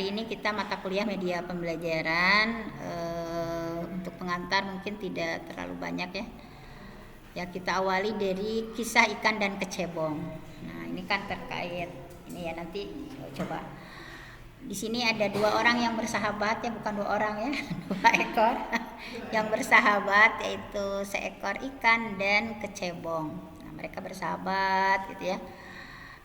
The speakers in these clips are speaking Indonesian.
Hari ini kita mata kuliah media pembelajaran, untuk pengantar mungkin tidak terlalu banyak ya. Ya, kita awali dari kisah ikan dan kecebong. Nah, ini kan terkait ini ya, nanti coba. Di sini ada dua orang yang bersahabat ya, bukan dua orang ya, dua ekor yang bersahabat, yaitu seekor ikan dan kecebong. Nah, mereka bersahabat gitu ya.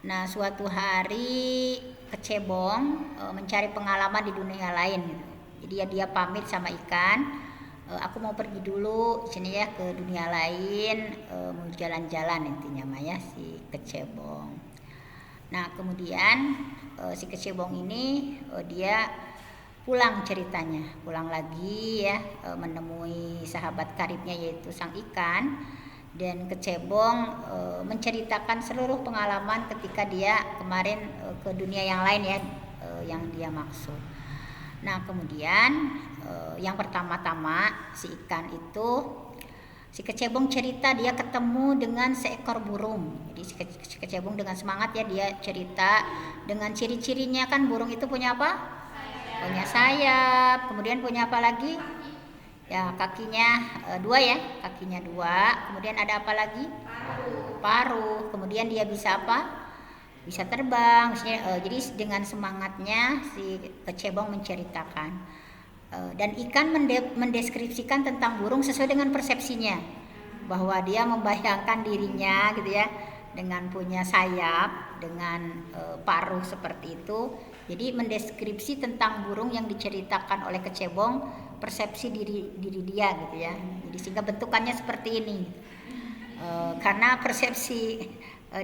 Nah, suatu hari kecebong mencari pengalaman di dunia lain gitu. Jadi ya dia pamit sama ikan, aku mau pergi dulu sini ya ke dunia lain, mau jalan-jalan intinya mah ya si kecebong. Nah, kemudian si kecebong ini dia pulang ceritanya, pulang lagi ya, menemui sahabat karibnya yaitu sang ikan. Dan kecebong menceritakan seluruh pengalaman ketika dia kemarin ke dunia yang lain ya, yang dia maksud. Nah, kemudian yang pertama-tama si ikan itu, si kecebong cerita dia ketemu dengan seekor burung. Jadi si kecebong dengan semangat ya, dia cerita dengan ciri-cirinya. Kan burung itu punya apa? Punya sayap. Kemudian punya apa lagi? Ya, kakinya dua ya, kakinya dua. Kemudian ada apa lagi? Paruh. Kemudian dia bisa apa? Bisa terbang. Maksudnya, jadi dengan semangatnya si kecebong menceritakan. Dan ikan mendeskripsikan tentang burung sesuai dengan persepsinya, bahwa dia membayangkan dirinya gitu ya, dengan punya sayap, dengan paruh seperti itu. Jadi mendeskripsi tentang burung yang diceritakan oleh kecebong, persepsi diri dia gitu ya. Jadi sehingga bentukannya seperti ini, karena persepsi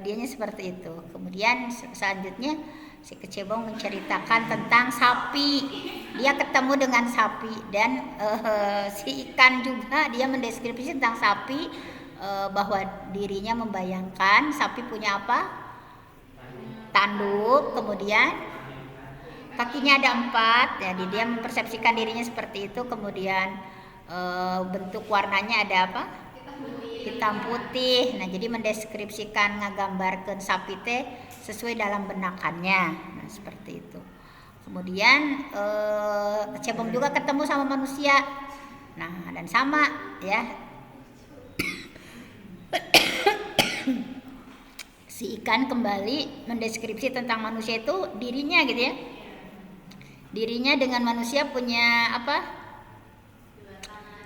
dianya seperti itu. Kemudian selanjutnya si kecebong menceritakan tentang sapi. Dia ketemu dengan sapi, dan si ikan juga dia mendeskripsi tentang sapi, bahwa dirinya membayangkan sapi punya apa? Tanduk, kemudian kakinya ada 4 ya, dia mempersepsikan dirinya seperti itu. Kemudian bentuk warnanya ada apa? Hitam putih. Nah, jadi mendeskripsikan, ngagambarkan sapi teh sesuai dalam benakannya. Nah, seperti itu. Kemudian kecebong juga ketemu sama manusia. Nah, dan sama ya, si ikan kembali mendeskripsi tentang manusia itu dirinya gitu ya. Dirinya dengan manusia punya apa?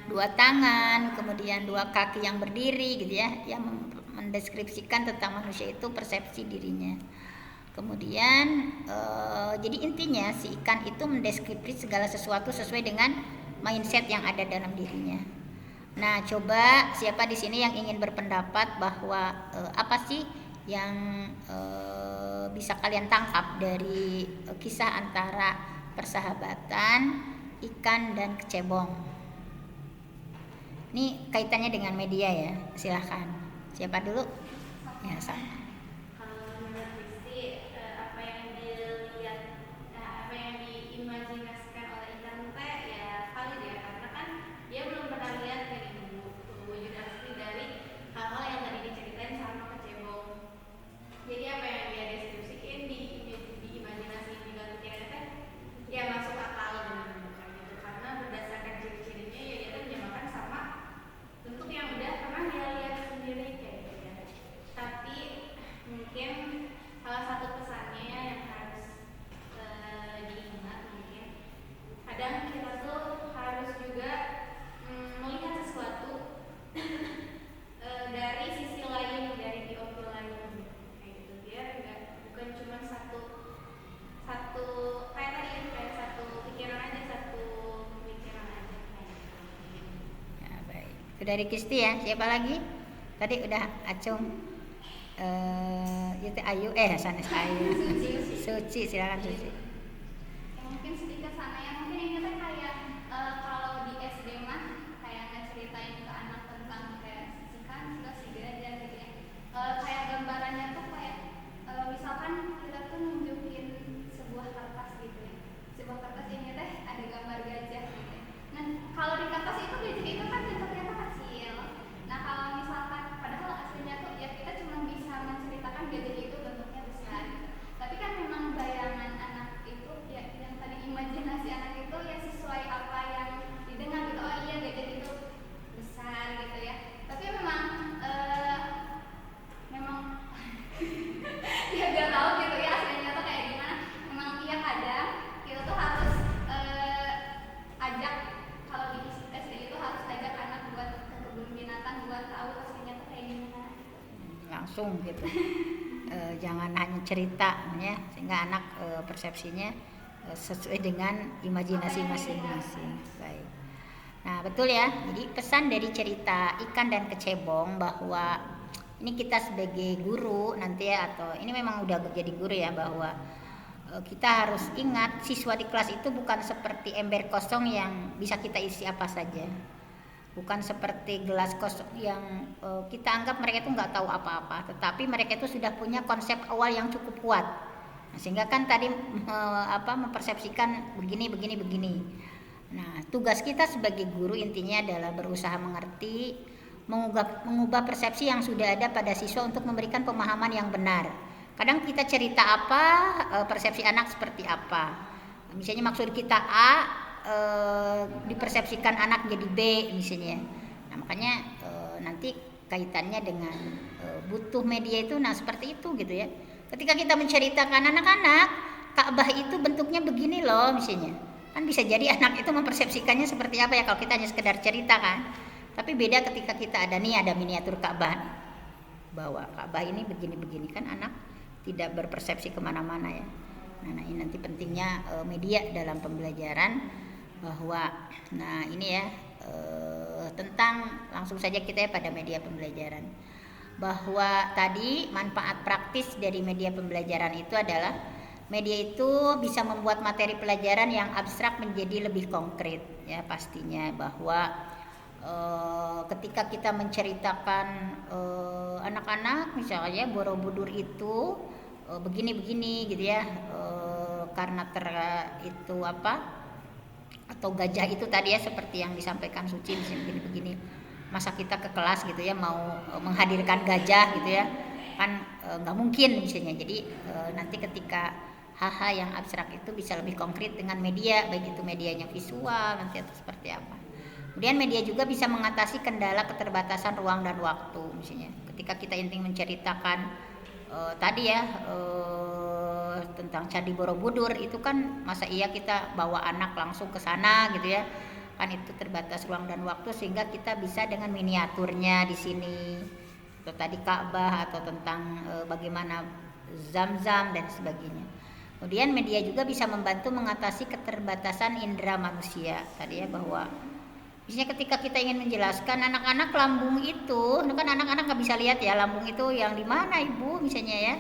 2 tangan, kemudian 2 kaki yang berdiri gitu ya, yang mendeskripsikan tentang manusia itu persepsi dirinya. Kemudian jadi intinya si ikan itu mendeskripsi segala sesuatu sesuai dengan mindset yang ada dalam dirinya. Nah, coba siapa di sini yang ingin berpendapat bahwa apa sih yang bisa kalian tangkap dari kisah antara persahabatan ikan dan kecebong? Ini kaitannya dengan media ya, silahkan. Siapa dulu? Ya, sama. Kalau menurut Kristi, apa yang dilihat, apa yang diimajinasikan oleh ikan teh ya valid ya, karena kan dia belum pernah lihat dari wujud asli dari hal-hal yang tadi diceritain sama kecebong. Jadi apa yang dia deskripsiin di imajinasi di dalam pikirannya teh ya masuk akal dengan bukan gitu, karena berdasarkan ciri-cirinya ya dia terjemahkan sama bentuk yang udah pernah dia lihat sendiri kayak gitu ya. Tapi mungkin salah satu pesannya yang harus diingat, mungkin kadang kita tuh harus juga melihat sesuatu dari sisi lain, dari POV lain kayak gitu. Dia bukan cuma satu kayak tadi kayak satu pikiran aja kayak gitu. Ya, baik. Itu dari Kisti ya. Siapa lagi? Tadi udah Acung. Itu Ayu, Sanes Ayu. Suci, silakan Suci. Mungkin sedikit sana ya, mungkin ini tuh kayak kalau di SD mah kayak ngeceritain ke anak tentang kayak sisikan, siga dan gitu ya. Kayak gambarannya tuh kayak misalkan kita tuh nunjukin sebuah kertas gitu ya. Sebuah kertas ini teh ada gambar gajah gitu ya. Nah, kalau di kertas itu gajah itu kan bentuknya tuh kecil. Nah, kalau misalkan padahal aslinya tuh ya kita cuma bisa menceritakan gajah itu bentuknya besar. Tapi kan memang bayangan anak langsung gitu. Jangan hanya cerita ya, sehingga anak persepsinya sesuai dengan imajinasi masing-masing. Baik. Nah, betul ya. Jadi pesan dari cerita ikan dan kecebong bahwa ini kita sebagai guru nanti ya, atau ini memang udah jadi guru ya, bahwa kita harus ingat siswa di kelas itu bukan seperti ember kosong yang bisa kita isi apa saja. Bukan seperti gelas kosong yang kita anggap mereka itu nggak tahu apa-apa, tetapi mereka itu sudah punya konsep awal yang cukup kuat. Nah, sehingga kan tadi mempersepsikan begini. Nah, tugas kita sebagai guru intinya adalah berusaha mengerti, mengubah persepsi yang sudah ada pada siswa untuk memberikan pemahaman yang benar. Kadang kita cerita apa, persepsi anak seperti apa. Misalnya maksud kita A, dipersepsikan anak jadi B misalnya. Nah, makanya nanti kaitannya dengan butuh media itu, nah seperti itu gitu ya. Ketika kita menceritakan anak-anak, Ka'bah itu bentuknya begini loh misalnya. Kan bisa jadi anak itu mempersepsikannya seperti apa ya kalau kita hanya sekedar cerita kan. Tapi beda ketika kita ada miniatur Ka'bah, bahwa Ka'bah ini begini-begini, kan anak tidak berpersepsi kemana-mana ya. Nah ini nanti pentingnya media dalam pembelajaran, bahwa nah ini ya tentang langsung saja kita ya pada media pembelajaran, bahwa tadi manfaat praktis dari media pembelajaran itu adalah media itu bisa membuat materi pelajaran yang abstrak menjadi lebih konkret ya, pastinya bahwa ketika kita menceritakan anak-anak misalnya Borobudur itu begini-begini gitu ya, karena itu apa, atau gajah itu tadi ya seperti yang disampaikan Suci begini-begini, masa kita ke kelas gitu ya mau menghadirkan gajah gitu ya kan, nggak mungkin misalnya. Jadi nanti ketika hal-hal yang abstrak itu bisa lebih konkret dengan media, baik itu medianya visual nanti atau seperti apa. Kemudian media juga bisa mengatasi kendala keterbatasan ruang dan waktu misalnya. Ketika kita ingin menceritakan tadi ya tentang Candi Borobudur itu kan masa iya kita bawa anak langsung ke sana gitu ya. Kan itu terbatas ruang dan waktu, sehingga kita bisa dengan miniaturnya di sini. Atau tadi Ka'bah atau tentang bagaimana Zam-Zam dan sebagainya. Kemudian media juga bisa membantu mengatasi keterbatasan indera manusia tadi ya, bahwa misalnya ketika kita ingin menjelaskan anak-anak lambung itu, kan anak-anak nggak bisa lihat ya lambung itu yang di mana ibu misalnya ya,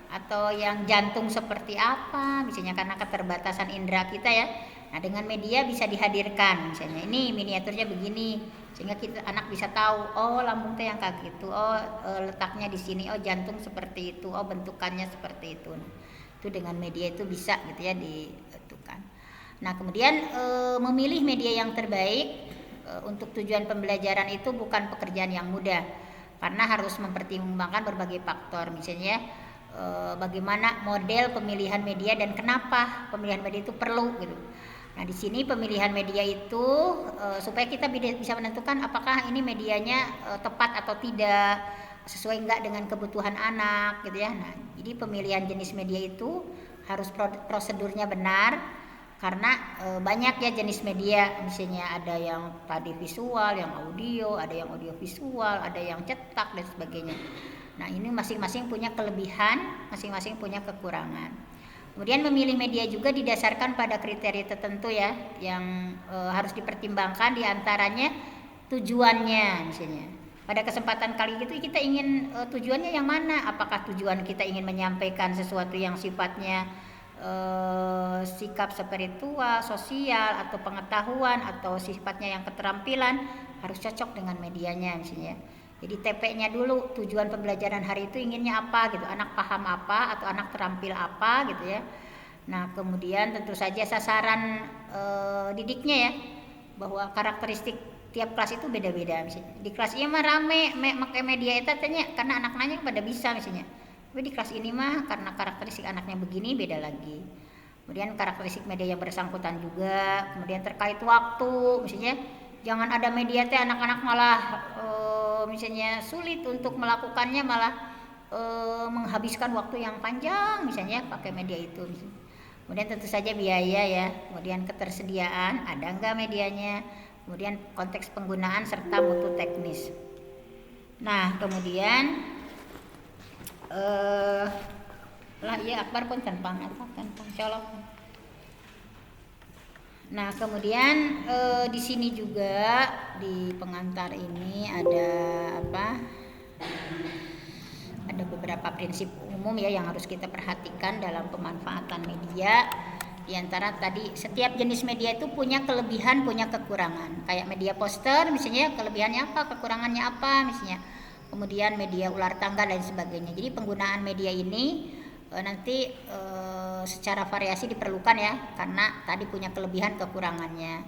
atau yang jantung seperti apa misalnya karena keterbatasan indera kita ya. Nah dengan media bisa dihadirkan misalnya ini miniaturnya begini, sehingga kita anak bisa tahu oh lambung itu yang kayak gitu, oh letaknya di sini, oh jantung seperti itu, oh bentukannya seperti itu. Nah, itu dengan media itu bisa gitu ya ditentukan. Nah kemudian memilih media yang terbaik untuk tujuan pembelajaran itu bukan pekerjaan yang mudah, karena harus mempertimbangkan berbagai faktor misalnya bagaimana model pemilihan media dan kenapa pemilihan media itu perlu gitu. Nah di sini pemilihan media itu supaya kita bisa menentukan apakah ini medianya tepat atau tidak, sesuai enggak dengan kebutuhan anak gitu ya. Nah jadi pemilihan jenis media itu harus prosedurnya benar, karena banyak ya jenis media, misalnya ada yang tadi visual, yang audio, ada yang audio visual, ada yang cetak dan sebagainya. Nah ini masing-masing punya kelebihan, masing-masing punya kekurangan. Kemudian memilih media juga didasarkan pada kriteria tertentu ya, yang harus dipertimbangkan, diantaranya tujuannya misalnya. Pada kesempatan kali itu kita ingin tujuannya yang mana, apakah tujuan kita ingin menyampaikan sesuatu yang sifatnya sikap spiritual, sosial, atau pengetahuan, atau sifatnya yang keterampilan, harus cocok dengan medianya misalnya. Jadi TP-nya dulu, tujuan pembelajaran hari itu inginnya apa gitu, anak paham apa atau anak terampil apa gitu ya. Nah kemudian tentu saja sasaran didiknya ya, bahwa karakteristik tiap kelas itu beda-beda misalnya. Di kelas ini mah rame pakai media itu tanya karena anak-anaknya pada bisa misalnya. Tapi di kelas ini mah karena karakteristik anaknya begini beda lagi. Kemudian karakteristik media yang bersangkutan juga. Kemudian terkait waktu, misalnya jangan ada media teh anak-anak malah misalnya sulit untuk melakukannya, malah menghabiskan waktu yang panjang misalnya pakai media itu. Misalnya. Kemudian tentu saja biaya ya. Kemudian ketersediaan, ada enggak medianya. Kemudian konteks penggunaan serta mutu teknis. Nah kemudian lah iya akbar pun tanpa colok. Nah kemudian di sini juga di pengantar ini ada apa? Ada beberapa prinsip umum ya yang harus kita perhatikan dalam pemanfaatan media. Di antara tadi setiap jenis media itu punya kelebihan, punya kekurangan. Kayak media poster misalnya kelebihannya apa, kekurangannya apa misalnya. Kemudian media ular tangga dan sebagainya. Jadi penggunaan media ini nanti secara variasi diperlukan ya, karena tadi punya kelebihan kekurangannya.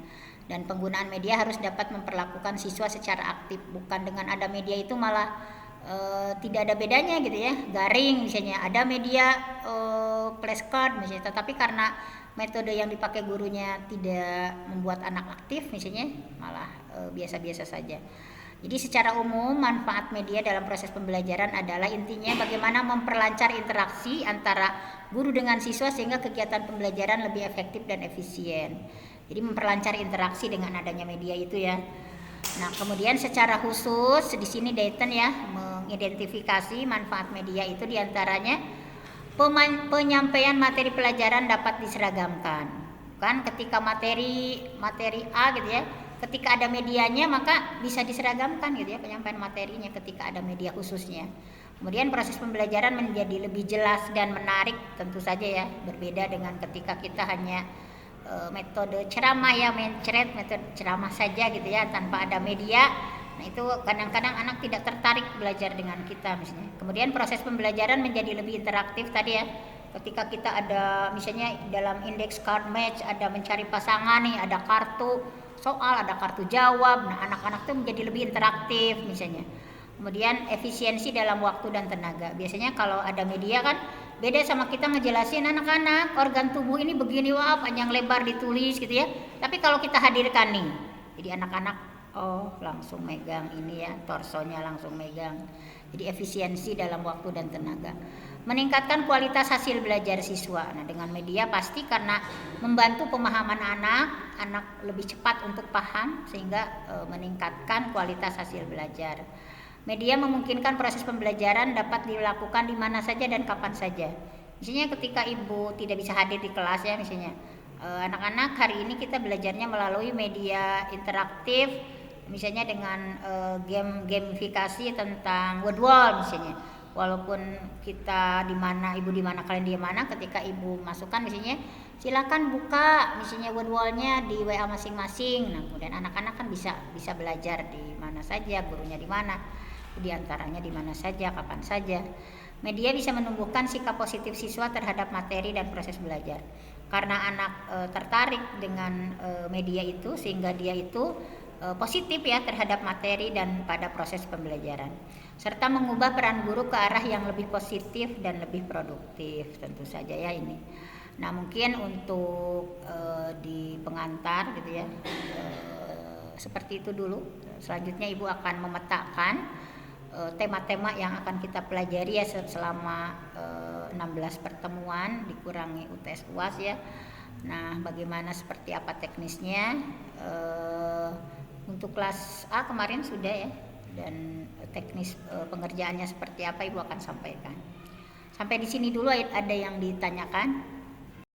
Dan penggunaan media harus dapat memperlakukan siswa secara aktif, bukan dengan ada media itu malah tidak ada bedanya gitu ya, garing misalnya, ada media flashcard misalnya, tetapi karena metode yang dipakai gurunya tidak membuat anak aktif misalnya, malah biasa-biasa saja. Jadi secara umum manfaat media dalam proses pembelajaran adalah intinya bagaimana memperlancar interaksi antara guru dengan siswa sehingga kegiatan pembelajaran lebih efektif dan efisien. Jadi memperlancar interaksi dengan adanya media itu ya. Nah, kemudian secara khusus di sini Dayton ya mengidentifikasi manfaat media itu diantaranya penyampaian materi pelajaran dapat diseragamkan. Kan ketika materi A gitu ya, ketika ada medianya maka bisa diseragamkan gitu ya penyampaian materinya ketika ada media khususnya. Kemudian proses pembelajaran menjadi lebih jelas dan menarik tentu saja ya, berbeda dengan ketika kita hanya metode ceramah ya, metode ceramah saja gitu ya tanpa ada media. Nah itu kadang-kadang anak tidak tertarik belajar dengan kita misalnya. Kemudian proses pembelajaran menjadi lebih interaktif tadi ya. Ketika kita ada misalnya dalam index card match ada mencari pasangan nih, ada kartu soal, ada kartu jawab. Nah anak-anak tuh menjadi lebih interaktif misalnya. Kemudian efisiensi dalam waktu dan tenaga. Biasanya kalau ada media kan beda sama kita ngejelasin anak-anak organ tubuh ini begini, wah panjang lebar ditulis gitu ya. Tapi kalau kita hadirkan nih, jadi anak-anak langsung megang ini ya, torsonya langsung megang. Jadi efisiensi dalam waktu dan tenaga. Meningkatkan kualitas hasil belajar siswa. Nah dengan media pasti karena membantu pemahaman anak lebih cepat untuk paham sehingga meningkatkan kualitas hasil belajar. Media memungkinkan proses pembelajaran dapat dilakukan di mana saja dan kapan saja. Misalnya ketika ibu tidak bisa hadir di kelas ya misalnya, anak-anak hari ini kita belajarnya melalui media interaktif, misalnya dengan gamifikasi tentang word wall misalnya. Walaupun kita di mana, ibu di mana, kalian di mana, ketika ibu masukkan misalnya, silakan buka misalnya word wall-nya di WA masing-masing. Nah, kemudian anak-anak kan bisa belajar di mana saja, gurunya di mana, di antaranya di mana saja, kapan saja. Media bisa menumbuhkan sikap positif siswa terhadap materi dan proses belajar. Karena anak tertarik dengan media itu sehingga dia itu positif ya terhadap materi dan pada proses pembelajaran, serta mengubah peran guru ke arah yang lebih positif dan lebih produktif tentu saja ya ini. Nah mungkin untuk di pengantar gitu ya seperti itu dulu. Selanjutnya ibu akan memetakan tema-tema yang akan kita pelajari ya selama 16 pertemuan dikurangi UTS UAS ya. Nah bagaimana seperti apa teknisnya, untuk kelas A kemarin sudah ya, dan teknis pengerjaannya seperti apa ibu akan sampaikan. Sampai di sini dulu, ada yang ditanyakan?